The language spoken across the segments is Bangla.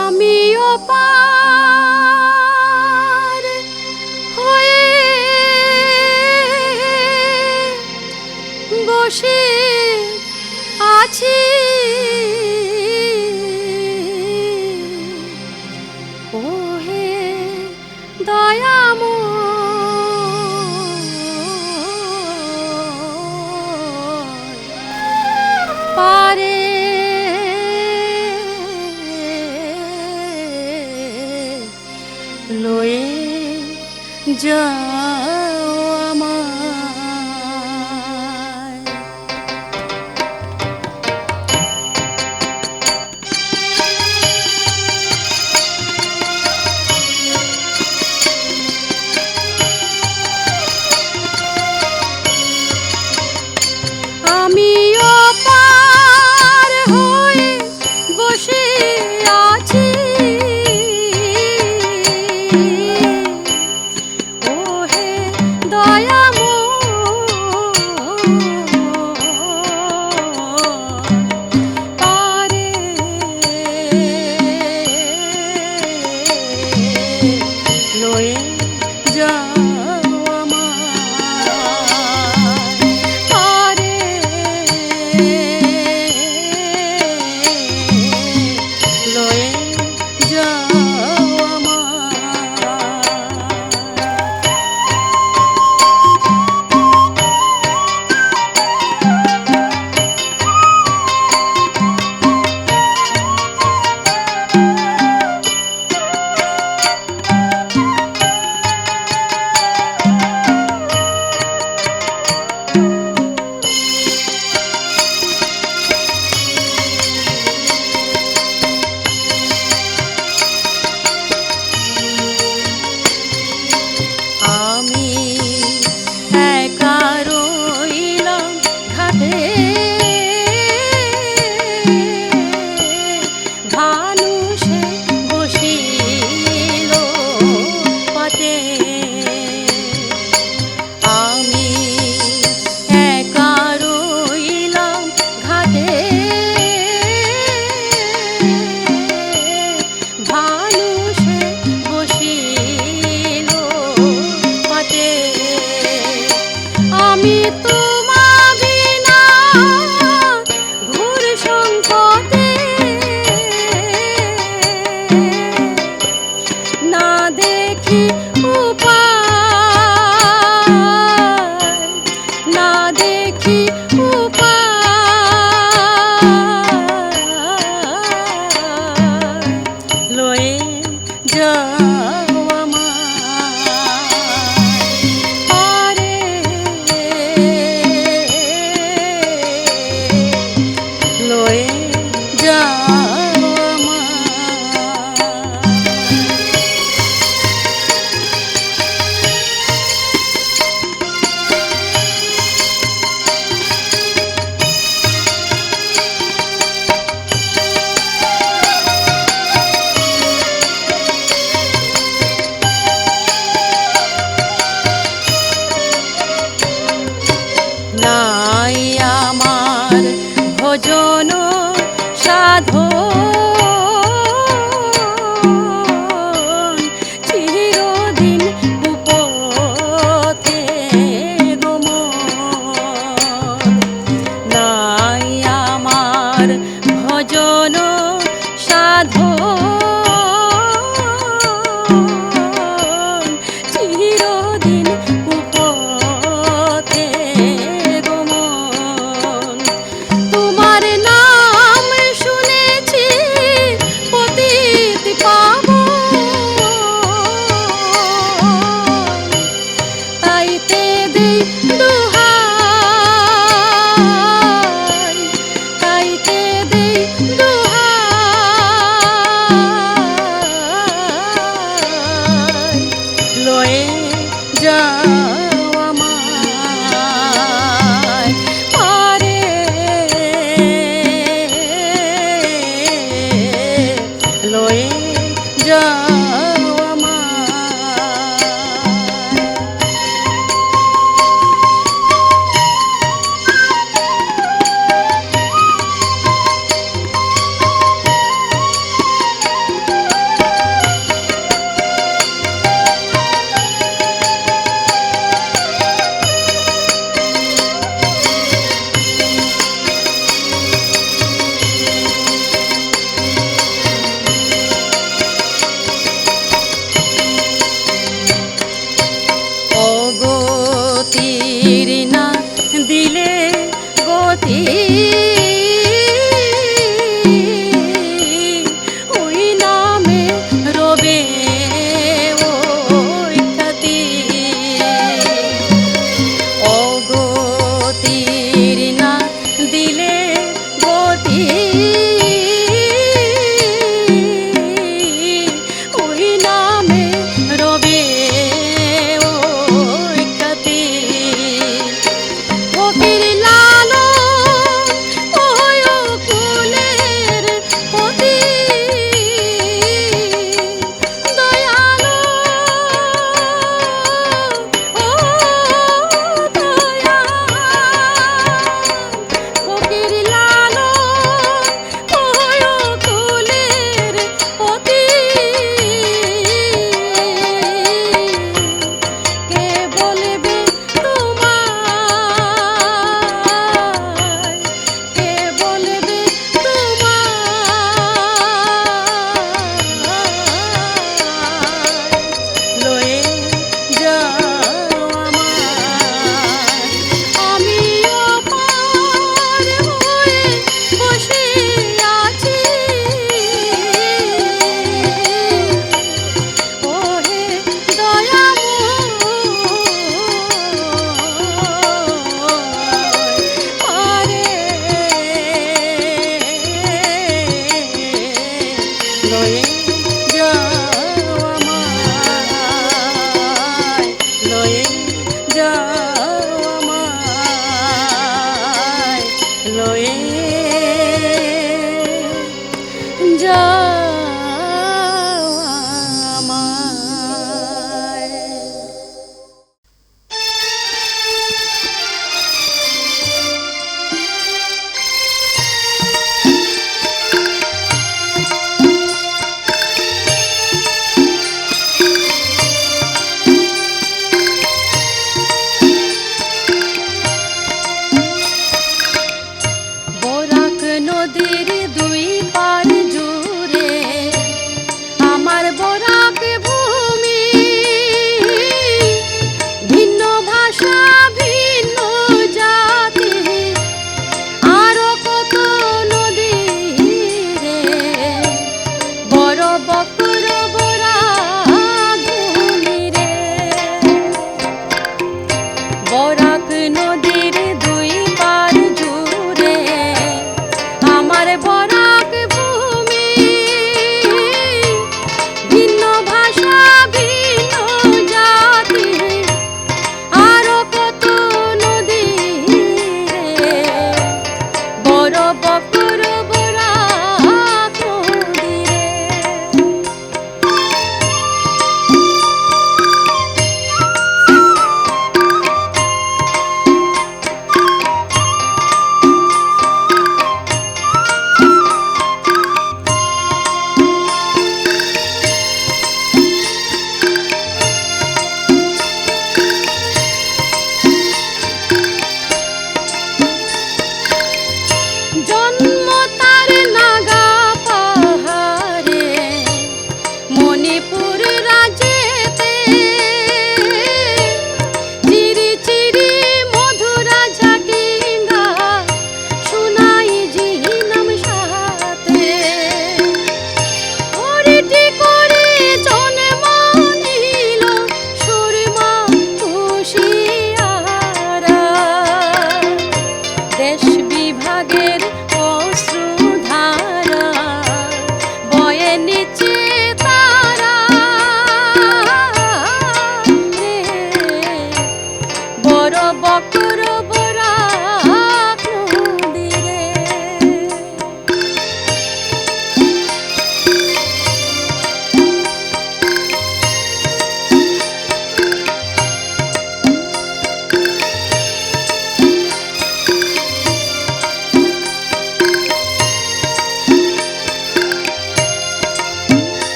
আমিও পার হয়ে বসে আছি, ওহে দয়াময় পারে লয়ে যাও আমায়। আমিও পার হয়ে বসে আছি, ওহে দয়াময় পারে লয়ে যাও আমায়, পারে লয়ে যাও আমি একা রইলাম ঘাটে, ভানুষে বসিল পাটে। আমি একা রইলাম ঘাটে, ভানুষে বসিল পাটে। আমি তোমা বিনা ঘোর সংকটে, না দেখি উপায়, না দেখি উপায় লয়ে যাও আমায়, পারে লয়ে যাও নাই আমার ভজন সাধন, চিরদিন কুপথে গমন। নাই আমার ভজন সাধন, চিরদিন কুপথে গমন। তোমার নাম শুনেছি পতিত পাবন, তাইতে দেই দোহাই, তাইতে দেই দোহাই লয়ে যাও আমায়।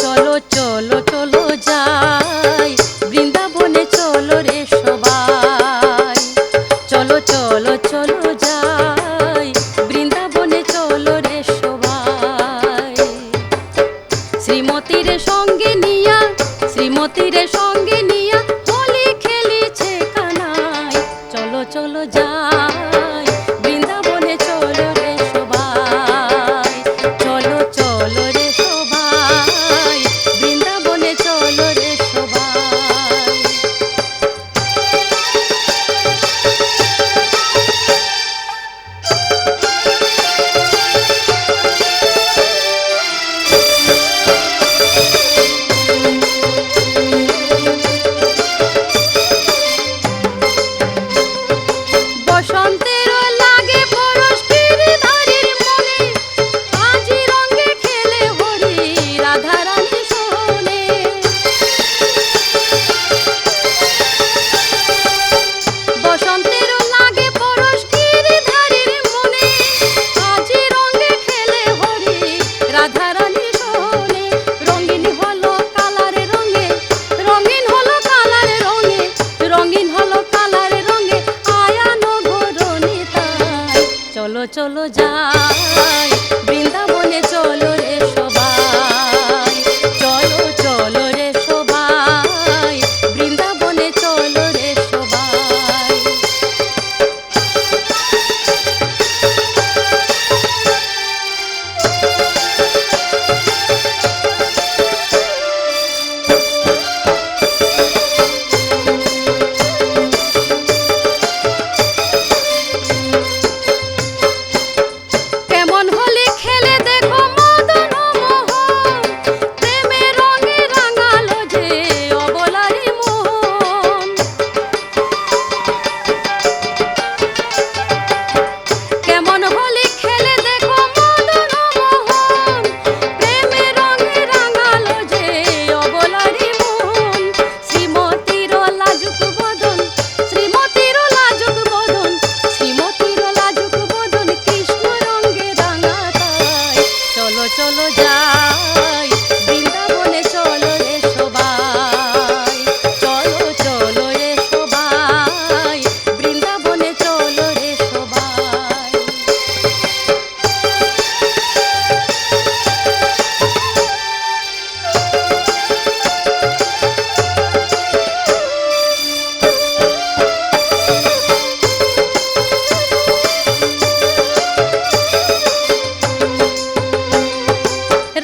চলো চলো চলো যাই বৃন্দাবনে চলো রে সবাই, চলো চলো চলো যাই বৃন্দাবনে চলো রে সবাই। শ্রীমতীর সঙ্গে নিয়া, শ্রীমতীর সঙ্গে নিয়া হোলি খেলিছে কানাই, চলো চলো যাই বৃন্দাবনে চলো রে সবাই, চলো চলো রে সবাই বৃন্দাবনে চলো রে সবাই। বসন্তের লাগে পরশ গিরিধারীর মনে, আজি রঙে খেলে হরি রাধা রানী সোহনে। বসন্তের লাগে পরশ গিরিধারীর মনে, আজি রঙে খেলে হরি রাধা রানী সোহনে। রঙিন হলো কালারে রঙে, রঙিন হলো কালারে রঙে, রঙিন হলো কালারে রঙে আয়ানো ঘোরনি তাই, চলো চলো যাই বৃন্দাবনে চলো রে সবাই, চলো চলো রে সবাই বৃন্দাবনে চলো রে সবাই। কেমন হোলি খেলে দেখো মদন মোহন, প্রেমের রঙে রাঙালো যে অবলারই মন। কেমন হোলি খেলে দেখো মদন মোহন, প্রেমের রঙে রাঙালো যে অবলারই মন। শ্রীমতীর লাজুক বদন, শ্রীমতীর লাজুক বদন, শ্রীমতীর লাজুক বদন কৃষ্ণ রঙে রাঙা তাই, চলো চলো যাই বৃন্দাবনে চলো রে সবাই, চলো চলো রে সবাই বৃন্দাবনে চলো রে সবাই।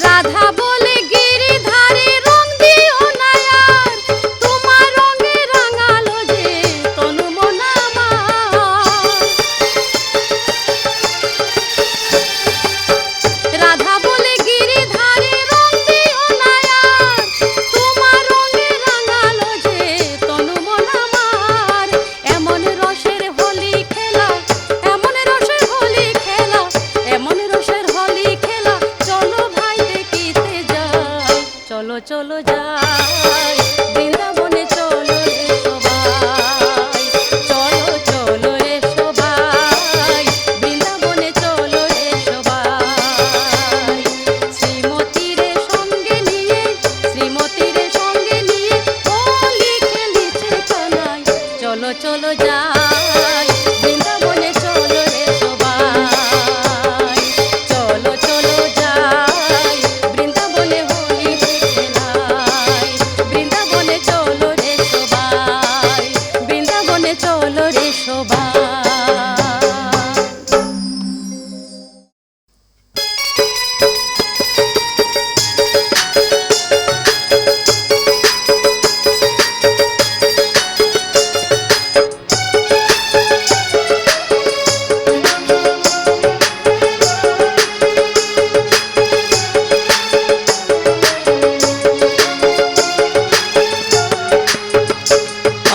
রাধা বলে গিরিধারী রং দিও না আর, তোমার রঙে রাঙালো যে তনু মন আমার। রাধা বলে গিরিধারী রং দিও না আর, তোমার রঙে রাঙালো যে তনু মন আমার। এমন রসের হোলি খেলা, এমন রসের হোলি খেলা, এমন রসের হোলি খেলা চলো ভাই দেখিতে যাই, চলো চলো যাই বৃন্দাবনে চলো রে সবাই, চলো চলো রে সবাই বৃন্দাবনে চলো রে সবাই। শ্রীমতীর সঙ্গে নিয়ে, শ্রীমতীর সঙ্গে নিয়ে হোলি খেলিছে কানাই, চলো চলো যাই বৃন্দাবনে চলো রে সবাই, চলো চলো যাই বৃন্দাবনে হোলি খেলাই, বৃন্দাবনে চলো রে সবাই, বৃন্দাবনে চলো রে সবাই।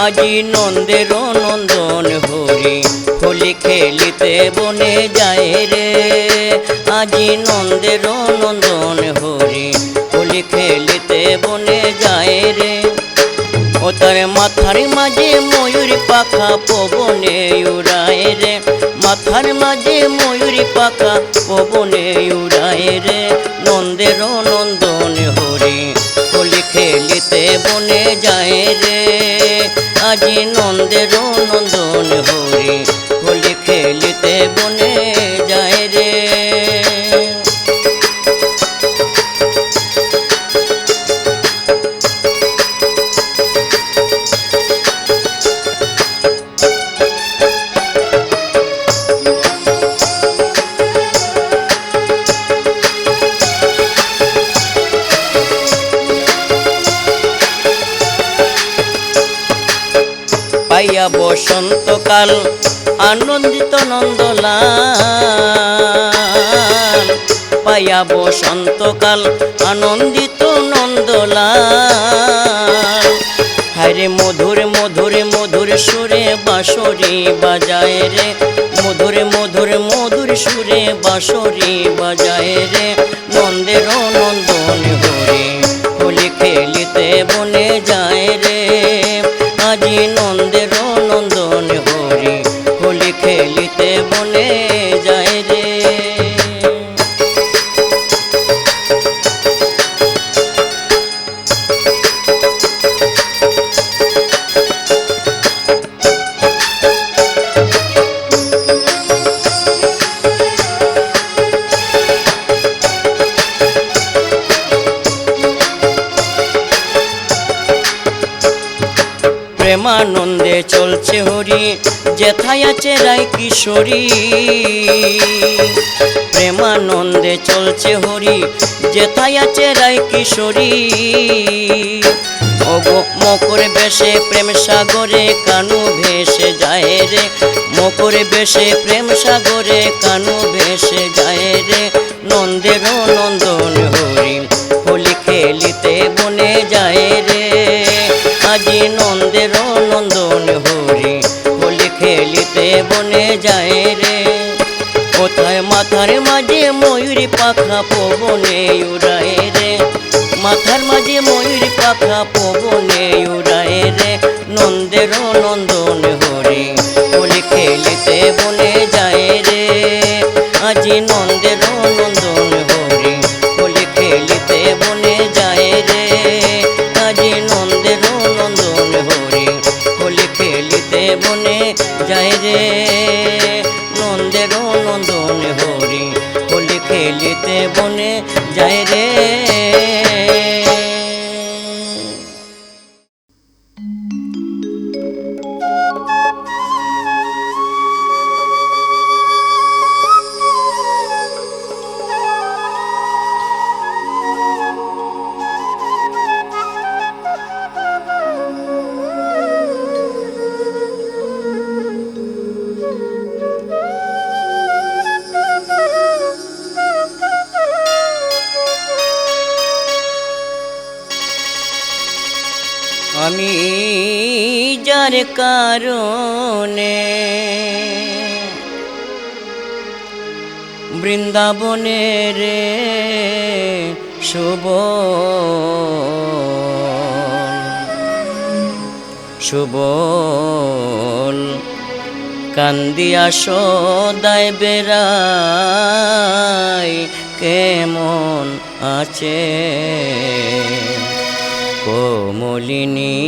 আজি নন্দের নন্দন হরি হোলি খেলিতে বনে যায় রে, আজি নন্দের নন্দন হরি হোলি খেলিতে বনে যায় রে। ও তার মাথার মাঝে ময়ূর পাখা পবনে উড়ায় রে, মাথার মাঝে ময়ূরী পাখা পবনে উড়ায় রে, নন্দের নন্দন হরি হোলি খেলিতে বনে যায় রে। আজি নন্দের নন্দন হরি হোলি খেলিতে বনে যায় রে। পাইয়া বসন্তকাল আনন্দিত নন্দলাল, পাইয়া বসন্তকাল আনন্দিত নন্দলাল। হায়রে মধুর মধুর মধুর সুরে বাঁশরি বাজায় রে, মধুর মধুর মধুর সুরে বাঁশরি বাজায় রে, নন্দের নন্দন হরি হোলি খেলিতে বনে যায় রে। আজি নন্দের নন্দন হরি হোলি খেলিতে বনে যায় রে। প্রেমানন্দে চলছে হরি যেথায় আছে রায় কিশোরী, প্রেমানন্দে চলছে হরি যেথায় আছে রায় কিশোরী। ওগো মকর বেশে প্রেম সাগরে কানু ভেসে যায় রে, মকর বেশে প্রেম সাগরে কানু ভেসে যায় রে, নন্দের নন্দন হরি হোলি খেলিতে বনে যায় রে। আজি নন্দের নন্দন হরি হোলি খেলিতে বনে যায় রে। কোথায় মাথার মাঝে ময়ূরী পাখা পবনে উড়ায় রে, মাথার মাঝে ময়ূরী পাখা পবনে উড়ায় রে, নন্দের নন্দন হরি হোলি খেলিতে বনে যায় রে। আজি নন্দের নন্দন হরি হোলি খেলিতে বনে যায় রে। আজি নন্দের নন্দন হরি হোলি খেলিতে বনে যায় রে, নন্দের নন্দন হরি হোলি খেলিতে বনে যায় রে। আমি যার কারণে বৃন্দাবনে রে শুভ শুভ কান্দিয়া সদায় বেড়াই কেমন আছে কোমলিনীরা।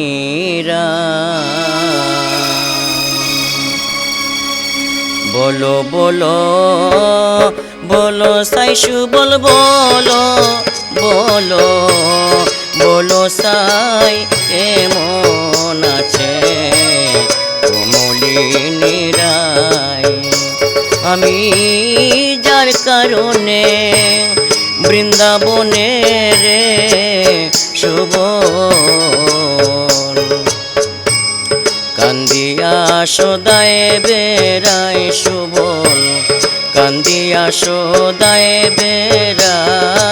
বলো বলো বলো সাইসু বল বলো বলো বলো সাই কেমন আছে কোমলিনীরা। আমি যার কারণে বৃন্দাবনে রে শুভ কান্দিয়া সদায় বেড়াই শুভল, কান্দিয়া সদায় বেড়াই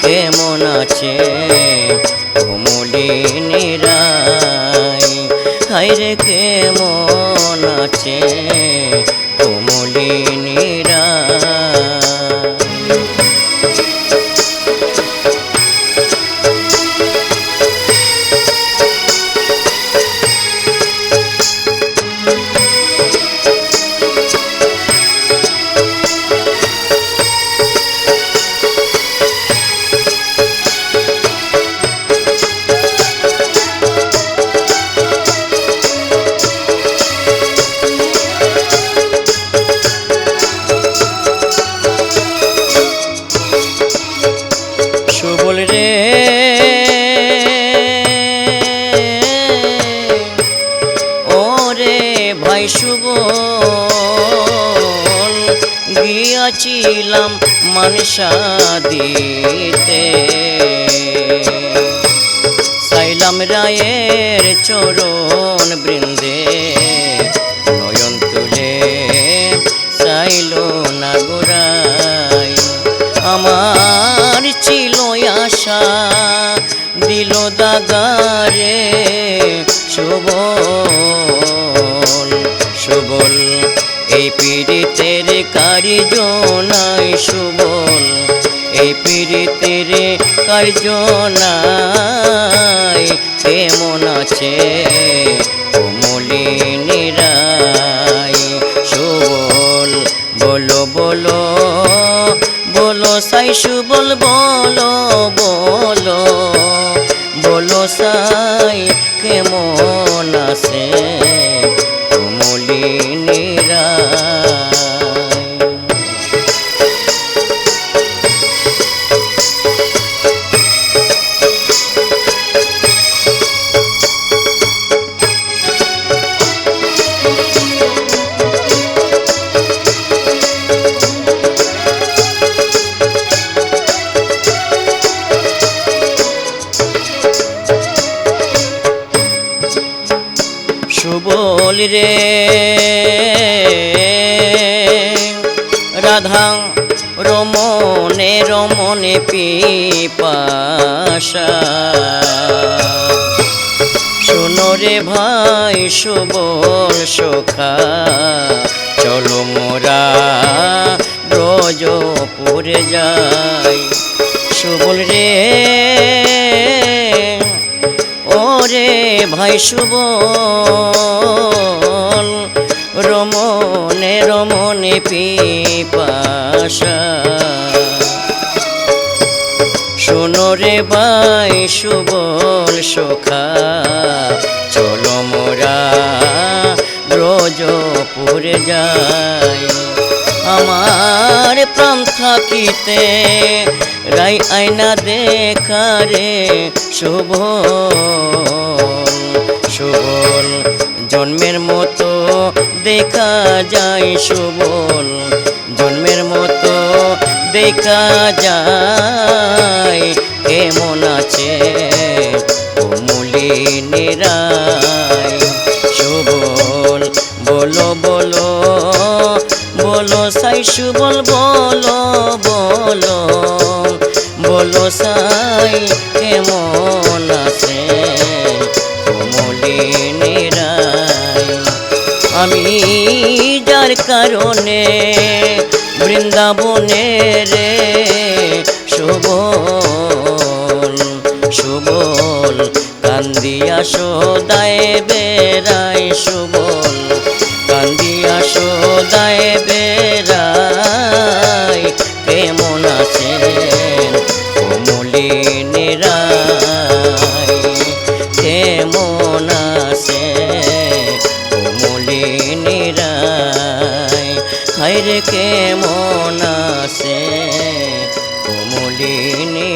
কেমন আছে কোমলিনীরা। হায়রে কেমন আছে কোমলিনীরা। আসিয়াছিলাম মানসা দিতে, চাইলাম রায়ের চরণ বৃন্দে, নয়ন তুলে চাইল না গোরাই। আমার ছিল আশা দিল দাগারে সুবল সুবল, এই পীড়িতের কার্য নাই সুবল, এই পীড়িতের কার্য নাই। কেমন আছে কমলিনী রায় সুবল, বলো বলো বলো সাই সুবল, বলো বলো বলো সাই কেমন আছে কমলিনী রায়। সুবল রে রাধা রমনে রমনে পিপাসা, শোনো রে ভাই সুবল সখা, চলো মোরা ব্রজপুরে যাই। সুবল রে ওরে ভাই সুবল, রমনে রমনে পিপাসা, শোনো রে ভাই সুবল সখা, চলো মোরা ব্রজপুরে যাই। আমার প্রাণ থাকিতে রাই আয়না দেখারে সুবল সুবল, জন্মের মতো দেখা যায় সুবল, জন্মের মতো দেখা যায়। কেমন আছে কমলিনী রায় সুবল, বলো বলো বলো সাই সুবল, বলো বলো বলো সাই কেমন আছে কমলিনী রায়। আমি যার কারণে বৃন্দাবনে রে সুবল সুবল, কান্দিয়া সদায় বেড়াই সুবল, কান্দিয়া সদায় বেড়াই। কেমন আছেন কমলিনী রায়, কেমন আছে কমলিনী রায়, হায়রে কেমন আছে কমলিনী